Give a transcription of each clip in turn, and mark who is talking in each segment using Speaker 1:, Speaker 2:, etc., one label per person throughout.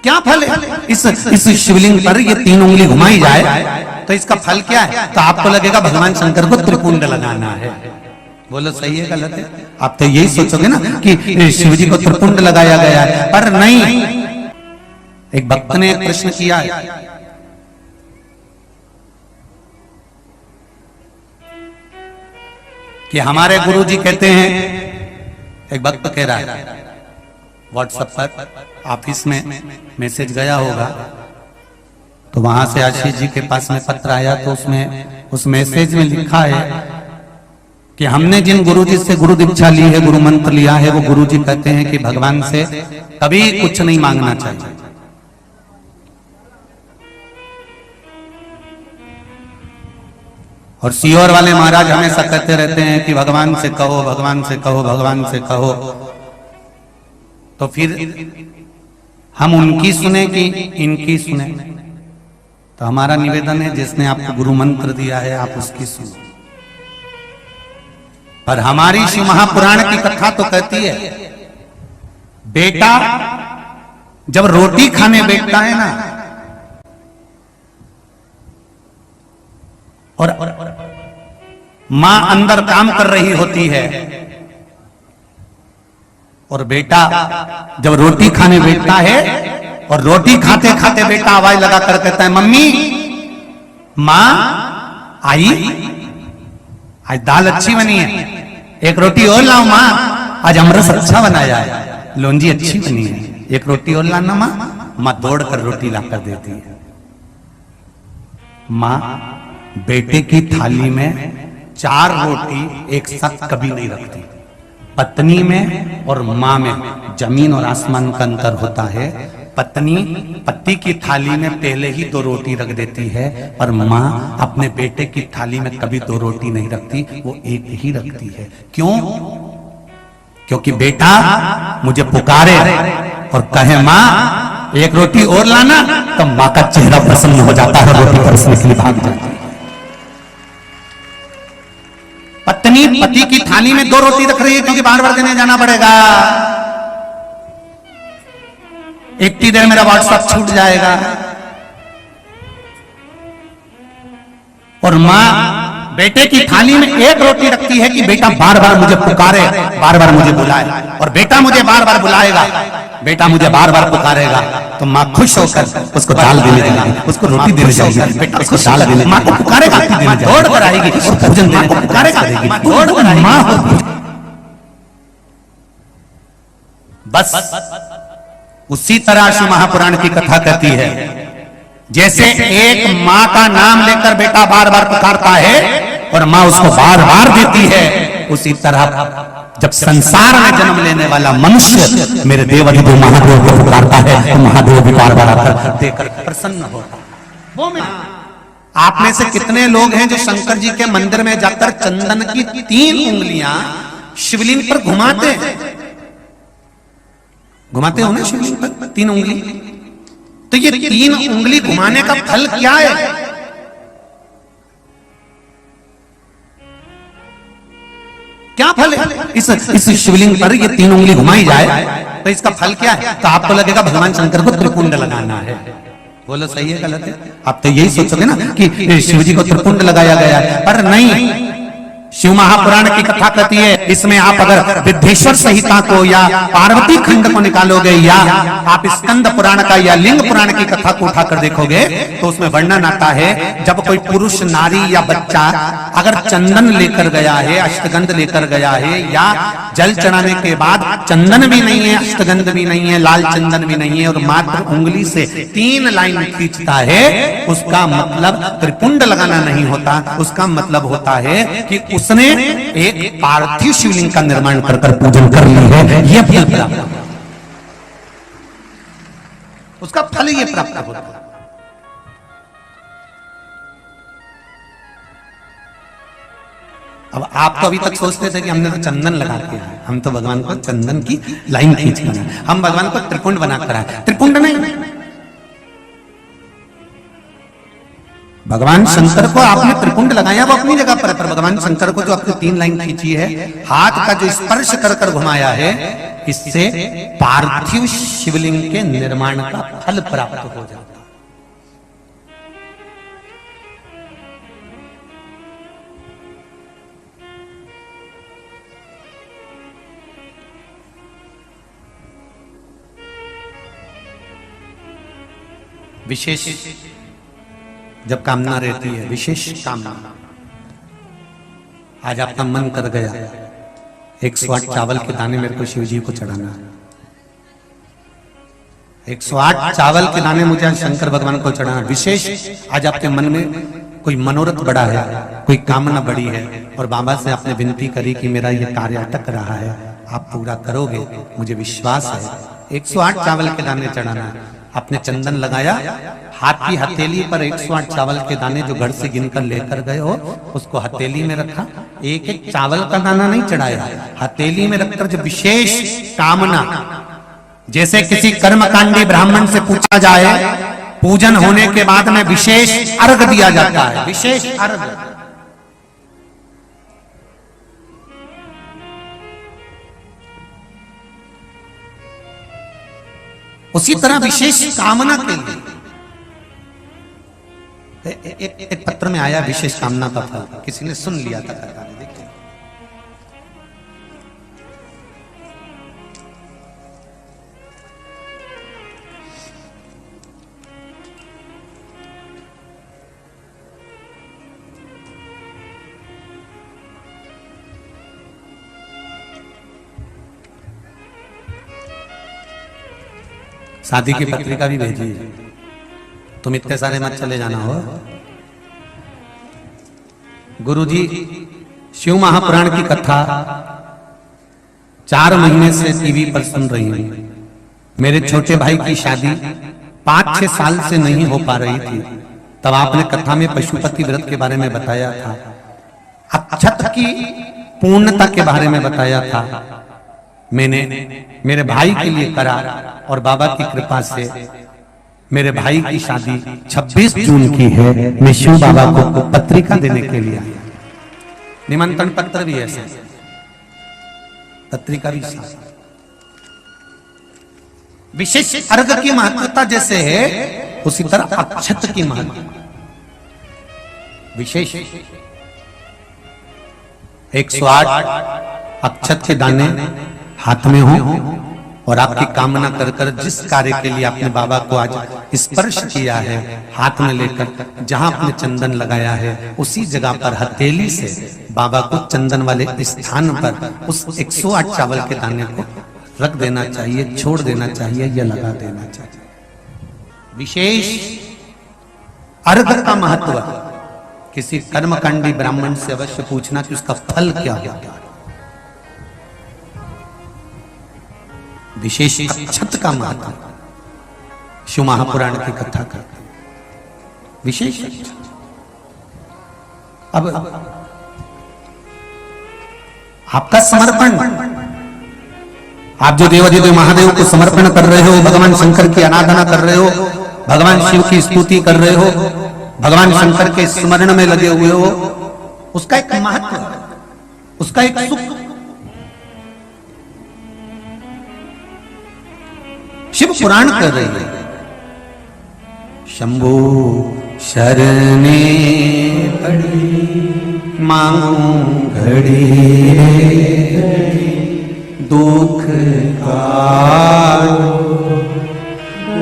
Speaker 1: क्या फल है? इस शिवलिंग पर ये 3 उंगली घुमाई जाए तो इसका फल क्या है? तो आपको लगेगा भगवान शंकर को त्रिपुंड लगाना है। बोलो सही है गलत है? आप तो यही सोचोगे ना कि शिव जी को त्रिपुंड लगाया गया है, पर नहीं। एक भक्त ने एक प्रश्न किया है, कि हमारे गुरुजी कहते हैं, एक भक्त कह रहा है व्हाट्सएप पर, ऑफिस में मैसेज गया होगा तो वहां से आशीष जी के पास में पत्र आया, तो उसमें उस मैसेज में लिखा है कि हमने जिन गुरुजी से गुरु दीक्षा ली है, गुरु मंत्र लिया है, वो गुरुजी कहते हैं कि भगवान से कभी कुछ नहीं मांगना चाहिए। और सीहोर वाले महाराज हमेशा कहते रहते हैं कि भगवान से कहो, भगवान से कहो, भगवान से कहो। तो फिर हम उनकी सुने कि इनकी सुने? तो हमारा निवेदन है, जिसने आपको गुरु मंत्र दिया है आप उसकी सुनो। पर हमारी शिव महापुराण की कथा तो कहती है, बेटा जब रोटी खाने बैठता है ना, और मां अंदर काम कर रही होती है, और बेटा जब रोटी खाने बैठता है और रोटी खाते खाते बेटा आवाज लगा कर कहता है, मम्मी, मां आई, आज दाल अच्छी बनी है, एक रोटी और लाओ मां, आज अमरस अच्छा बनाया है, लौंजी अच्छी बनी है, एक रोटी और लाना मां। मां दौड़ कर रोटी लाकर देती है। मां बेटे की थाली में 4 रोटी एक साथ कभी नहीं रखती। पत्नी में और मां में जमीन और आसमान का अंतर होता है। पत्नी पति की थाली में पहले ही 2 रोटी रख देती है, और मां अपने बेटे की थाली में कभी 2 रोटी नहीं रखती, वो एक ही रखती है। क्यों? क्योंकि बेटा मुझे पुकारे और कहे मां एक रोटी और लाना, तो मां का चेहरा प्रसन्न हो जाता है, रोटी बरसने के लिए भाग जाती है। पत्नी पति की थाली में 2 रोटी रख रही है क्योंकि बार बार देने जाना पड़ेगा, इतनी देर मेरा व्हाट्सएप छूट जाएगा। और मां बेटे की थाली में 1 रोटी रखती है कि बेटा बार बार मुझे पुकारे, बार बार मुझे बुलाए, और बेटा मुझे बार बार बुलाएगा, बेटा मुझे बार बार पुकारेगा, तो मां खुश होकर उसको दाल देने जाएगी, उसको रोटी देने जाएगी, बेटा उसको दाल देने, मां को पुकारेगा, दौड़ कर आएगी और भोजन देने को पुकारेगा, दौड़ कर आएगी मां। बस उसी तरह से महापुराण की कथा कहती है, जैसे एक मां का नाम लेकर बेटा बार बार पुकारता है और मां उसको बार बार देती है, उसी तरह जब संसार में जन्म लेने वाला मनुष्य मेरे देव अधिदेव महादेव को पुकारता है, तो महादेव भी बार बार आकर देकर प्रसन्न होता है। वो में आप में से कितने लोग हैं जो शंकर जी के मंदिर में जाकर चंदन की 3 उंगलियां शिवलिंग पर घुमाते हैं? घुमाते हो ना शिवलिंग पर 3 उंगली? तो ये 3 उंगली घुमाने का फल क्या है? क्या फल है? इस शिवलिंग पर ये 3 उंगली घुमाई जाए तो इसका फल क्या है? तो आपको लगेगा भगवान शंकर को त्रिपुंड लगाना है। बोलो सही है गलत है? आप तो यही सोचोगे ना कि शिव जी को त्रिपुंड लगाया गया है, पर नहीं। शिव महापुराण की कथा कहती है, इसमें आप अगर विद्धेश्वर संहिता को या पार्वती खंड को निकालोगे, या आप स्कंद पुराण का या लिंग पुराण की कथा को उठाकर देखोगे, तो उसमें वर्णन आता है, जब कोई पुरुष, नारी या बच्चा अगर चंदन लेकर गया है, अष्टगंध लेकर गया है, या जल चढ़ाने के बाद चंदन भी नहीं है, अष्टगंध भी नहीं है, लाल चंदन भी नहीं है, और मात्र उंगली से 3 लाइन खींचता है, उसका मतलब त्रिपुंड लगाना नहीं होता। उसका मतलब होता है कि उसने एक पार्थिव शिवलिंग का निर्माण कर पूजन कर ली है, यह फल प्राप्त, उसका फल ये प्राप्त होता है। अब आप तो अभी तक सोचते थे कि हमने तो चंदन लगा के आए, हम तो भगवान को चंदन की लाइन खींच कर, हम भगवान को त्रिपुंड बनाकर आए। त्रिपुंड नहीं, भगवान शंकर को आपने त्रिपुंड लगाया वो अपनी जगह पर, भगवान शंकर को जो आपने 3 लाइन खींची है, हाथ का जो स्पर्श कर कर घुमाया है, इससे पार्थिव शिवलिंग के निर्माण का फल प्राप्त हो जाता है। विशेष जब कामना रहती है, विशेष कामना, आज आपका मन कर गया 108 चावल के दाने मेरे को शिव जी को चढ़ाना है, 108 चावल के दाने मुझे शंकर भगवान को चढ़ाना, विशेष आज आपके मन में कोई मनोरथ बड़ा है, कोई कामना बड़ी है और बाबा से आपने विनती करी कि मेरा ये कार्य अटक रहा है, आप पूरा करोगे, मुझे विश्वास है। 108 चावल के दाने चढ़ाना है। आपने चंदन लगाया, हाथ की हथेली पर 108 चावल के दाने जो घर से गिनकर लेकर गए हो उसको हथेली में रखा, एक एक चावल का दाना नहीं चढ़ाया, हथेली में रखकर जो विशेष कामना, जैसे किसी कर्मकांडी ब्राह्मण से पूछा जाए पूजन होने के बाद में विशेष अर्घ दिया जाता है, विशेष अर्घ, उसी तरह विशेष कामना के लिए एक पत्र में आया विशेष कामना का फल, किसी ने सुन लिया था, देखिए शादी की पत्रिका भी भेजी, तुम इतने सारे मत चले जाना हो। गुरुजी शिव महापुराण की कथा 4 महीने से टीवी पर सुन रही हूं। मेरे छोटे भाई की शादी 5-6 साल से नहीं हो पा रही थी, तब आपने कथा में पशुपति व्रत के बारे में बताया था, अक्षत की पूर्णता के बारे में बताया था। मैंने मेरे भाई के लिए करा और बाबा की कृपा से मेरे भाई की शादी 26 जून की है। मैं शिव बाबा को पत्रिका देने के लिए आया, निमंत्रण पत्र भी है, पत्रिका भी साथ। विशेष अर्घ की महत्वता जैसे है उसी तरह अक्षत की महत्वता विशेष। 108 अक्षत के दाने हाथ में हो और आपकी कामना कर कर जिस कार्य के लिए आपने बाबा को आज स्पर्श किया है, हाथ में लेकर जहां आपने चंदन लगाया है उसी जगह पर हथेली से बाबा को चंदन वाले स्थान पर उस 108 चावल के दाने को रख देना चाहिए, छोड़ देना चाहिए या लगा देना चाहिए। विशेष अर्घ का महत्व किसी कर्मकांडी ब्राह्मण से अवश्य पूछना कि उसका फल क्या है। विशेष अक्षत का महत्व शिव महापुराण की कथा का विशेष। अब आपका समर्पण, आप जो देवाधिदेव महादेव को समर्पण कर रहे हो, भगवान शंकर की आराधना कर रहे हो, भगवान शिव की स्तुति कर रहे हो, भगवान शंकर के स्मरण में लगे हुए हो, उसका एक महत्व, उसका एक सुख। शिव पुराण कर रही है, शंभो शरणे पड़ी मांगू घड़ी दुख काटो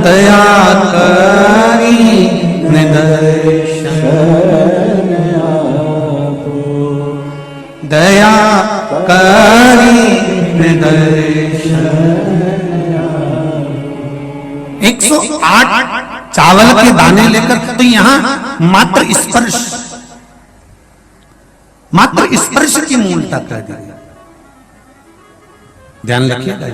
Speaker 1: दया करी निदर्शन आपो दया करी निदर्शन। 108 चावल के दाने लेकर तो यहां मात्र स्पर्श की मूलता कर दी। ध्यान रखिएगा।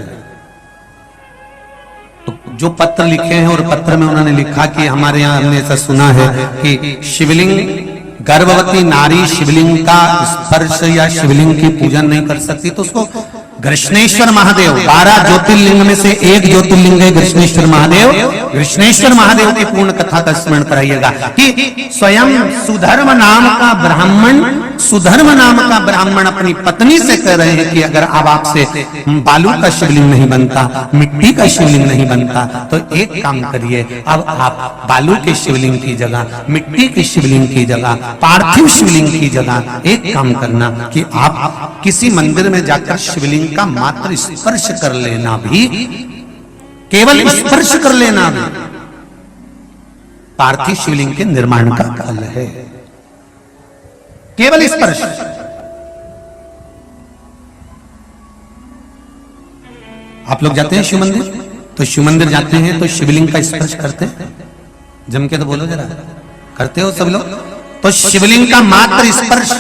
Speaker 1: तो जो पत्र लिखे हैं और पत्र में उन्होंने लिखा कि हमारे यहां हमने ऐसा सुना है कि शिवलिंग, गर्भवती नारी शिवलिंग का स्पर्श या शिवलिंग की पूजन नहीं कर सकती, तो उसको कृष्णेश्वर महादेव 12 ज्योतिर्लिंग में से एक ज्योतिर्लिंग है कृष्णेश्वर महादेव। कृष्णेश्वर महादेव की पूर्ण कथा का स्मरण कराइएगा कि स्वयं सुधर्म नाम का ब्राह्मण अपनी पत्नी से कह रहे हैं कि अगर अब आपसे बालू का शिवलिंग नहीं बनता, मिट्टी का शिवलिंग नहीं बनता, तो एक काम करिए, अब आप बालू के शिवलिंग की जगह, मिट्टी के शिवलिंग की जगह, पार्थिव शिवलिंग की जगह एक काम करना कि आप किसी मंदिर में जाकर शिवलिंग का मात्र स्पर्श कर लेना, भी केवल स्पर्श कर लेना भी पार्थिव शिवलिंग के निर्माण का काल है। केवल स्पर्श। आप लोग जाते हैं शिव मंदिर, तो शिव मंदिर जाते हैं तो शिवलिंग का स्पर्श करते हैं, जम के तो बोलो जरा, करते हो सब लोग? तो शिवलिंग का मात्र स्पर्श,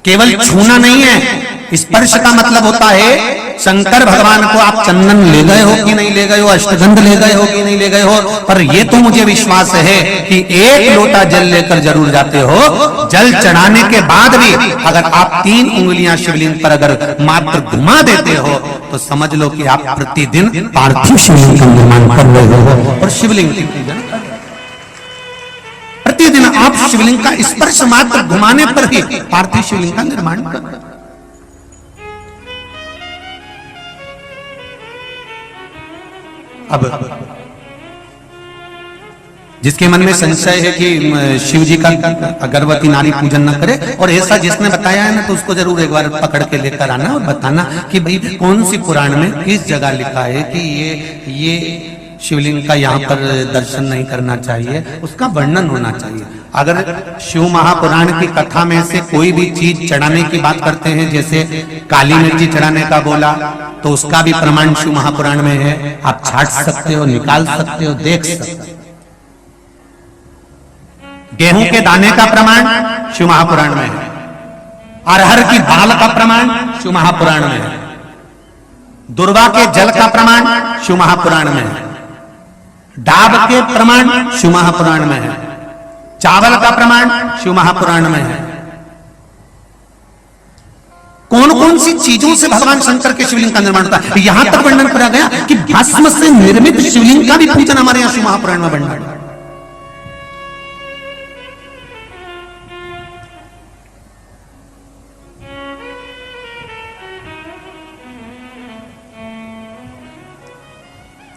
Speaker 1: केवल छूना नहीं है। स्पर्श का मतलब होता है शंकर भगवान को आप चंदन ले गए हो कि नहीं ले गए हो, अष्टगंध ले गए हो कि नहीं ले गए हो, पर ये तो मुझे विश्वास है कि एक लोटा जल लेकर जरूर जाते हो। जल चढ़ाने के बाद भी अगर आप 3 उंगलियां शिवलिंग पर अगर मात्र घुमा देते हो तो समझ लो कि आप प्रतिदिन पार्थिव शिवलिंग का निर्माण कर रहे हो। और शिवलिंग की पूजन प्रतिदिन आप शिवलिंग का स्पर्श मात्र घुमाने पर ही पार्थिव शिवलिंग का निर्माण कर रहे हो। अब जिसके मन में संशय है कि शिव जी का अगरबत्ती नारी पूजन न करे, और ऐसा जिसने बताया है ना, तो उसको जरूर एक बार पकड़ के लेकर आना और बताना कि भाई कौन सी पुराण में किस जगह लिखा है कि ये शिवलिंग का यहाँ पर दर्शन नहीं करना चाहिए, उसका वर्णन होना चाहिए। अगर शिव महापुराण की कथा में से कोई भी चीज चढ़ाने की बात करते हैं, जैसे काली मिर्ची चढ़ाने का बोला, तो उसका भी प्रमाण शिव महापुराण में है। आप छाट सकते हो, निकाल सकते हो, देख सकते हो। गेहूं के दाने का प्रमाण शिव महापुराण में है। अरहर की दाल का प्रमाण शिव महापुराण में है। दुर्वा के जल का प्रमाण शिव महापुराण में है। डाब के प्रमाण शिव महापुराण में है। चावल का प्रमाण शिव महापुराण में है। कौन कौन सी चीजों से भगवान शंकर के शिवलिंग का निर्माण होता है, यहां तक वर्णन करा गया कि भस्म से निर्मित शिवलिंग का भी पूजन हमारे यहां शिव महापुराण में वर्णन है।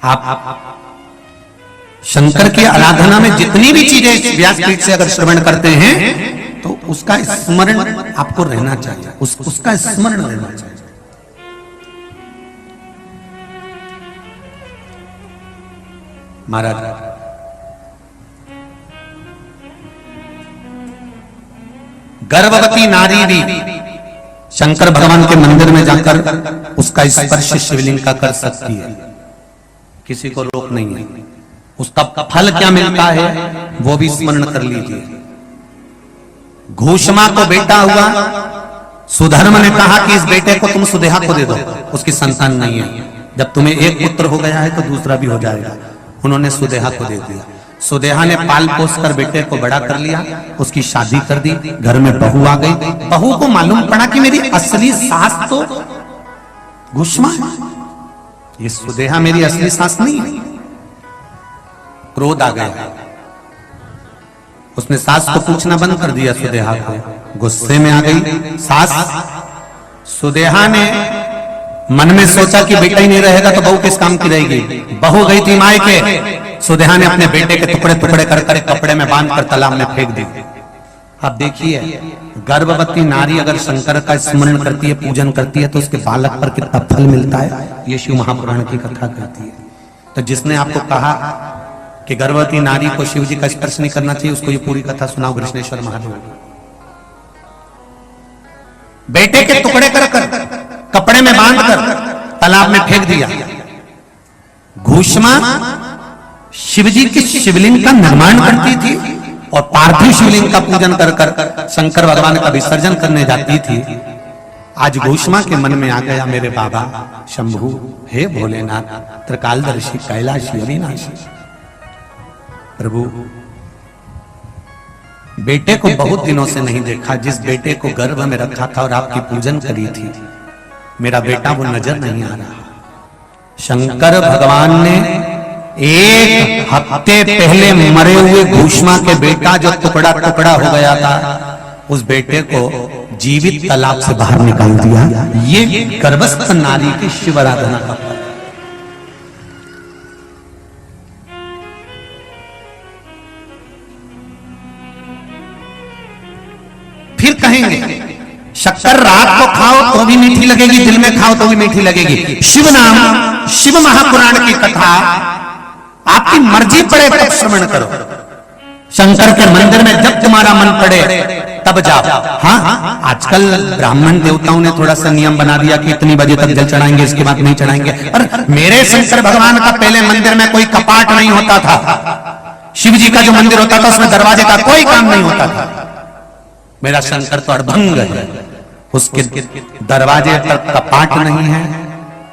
Speaker 1: आप शंकर की आराधना में जितनी भी चीजें व्यासपीठ से अगर श्रवण करते हैं तो उसका स्मरण आपको रहना चाहिए, उसका स्मरण रहना चाहिए। महाराज गर्भवती नारी भी शंकर भगवान के मंदिर में जाकर उसका स्पर्श शिवलिंग का कर सकती है, किसी को रोक नहीं है। उसका फल क्या मिलता है वो भी स्मरण कर लीजिए। घोषमा को बेटा हुआ, सुधर्म ने कहा कि इस बेटे को तुम सुदेहा को दे दो, उसकी संतान नहीं है। जब तुम्हें एक पुत्र हो गया है तो दूसरा भी हो जाएगा। उन्होंने सुदेहा को दे दिया। सुदेहा ने पाल पोस कर बेटे को बड़ा कर लिया, उसकी शादी कर दी, घर में बहू आ गई। बहू को मालूम पड़ा कि मेरी असली सास तो घोषमा है, ये सुदेहा मेरी असली सास नहीं है। क्रोध आ गया, उसने सास को पूछना बंद कर दिया सुदेहा को। गुस्से में आ गई सास। सुदेहा ने मन में सोचा कि बेटा ही नहीं रहेगा तो बहू किस काम की रहेगी। बहू गई थी मायके, सुदेहा ने अपने बेटे के टुकड़े टुकड़े कर कर कपड़े में बांधकर तालाब में फेंक दी। अब देखिए, गर्भवती नारी अगर शंकर का स्मरण करती है, पूजन करती है, तो उसके बालक पर कितना फल मिलता है, ये शिव महापुराण की कथा कहती है। तो जिसने आपको कहा कि गर्भवती नारी को शिव जी का स्पर्श नहीं करना चाहिए, उसको ये पूरी कथा सुनाओ कृष्णेश्वर महादेव। बेटे के टुकड़े कर कर कपड़े में बांधकर तालाब में फेंक दिया। घोषमा शिवजी के शिवलिंग का निर्माण करती थी और पार्थिव शिवलिंग का पूजन कर कर शंकर भगवान का विसर्जन करने जाती थी। आज घोषमा के मन में आ गया, मेरे बाबा शंभु, हे भोलेनाथ, त्रिकालदर्शी, कैलाशी, अविनाशी प्रभु, बेटे को बहुत दिनों से नहीं देखा। जिस बेटे को गर्भ में रखा था और आपकी पूजन करी थी, मेरा बेटा वो नजर नहीं आ रहा। शंकर भगवान ने एक हफ्ते पहले मरे हुए घूष्मा के बेटा जो टुकड़ा टुकड़ा हो गया था, उस बेटे को जीवित तालाब से बाहर निकाल दिया। ये गर्भस्थ नारी की शिव आराधना का फल। फिर कहेंगे शक्कर रात को खाओ तो भी मीठी लगेगी, दिल में खाओ तो भी मीठी लगेगी। शिव नाम, शिव महापुराण की कथा आपकी मर्जी पड़े तब श्रवण करो। शंकर के मंदिर में जब तुम्हारा मन पड़े तब जाओ। हाँ, आजकल ब्राह्मण देवताओं ने थोड़ा सा नियम बना दिया कि इतनी बजे तक जल चढ़ाएंगे, इसके बाद नहीं चढ़ाएंगे। पर मेरे शंकर भगवान का पहले मंदिर में कोई कपाट नहीं होता था। शिव जी का जो मंदिर होता था उसमें दरवाजे का कोई काम नहीं होता था। मेरा शंकर तो अड़भंग है, उसके दरवाजे पर कपाट नहीं है,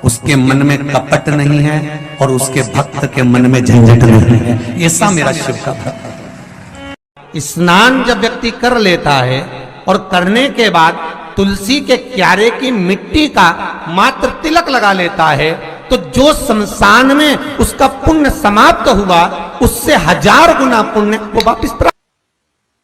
Speaker 1: उसके मन में कपट नहीं है और उसके भक्त के मन में झंझट नहीं है। ऐसा मेरा शिव का भक्त। स्नान जब व्यक्ति कर लेता है और करने के बाद तुलसी के क्यारे की मिट्टी का मात्र तिलक लगा लेता है, तो जो शमशान में उसका पुण्य समाप्त हुआ उससे 1000 गुना पुण्य वो वापिस प्राप्त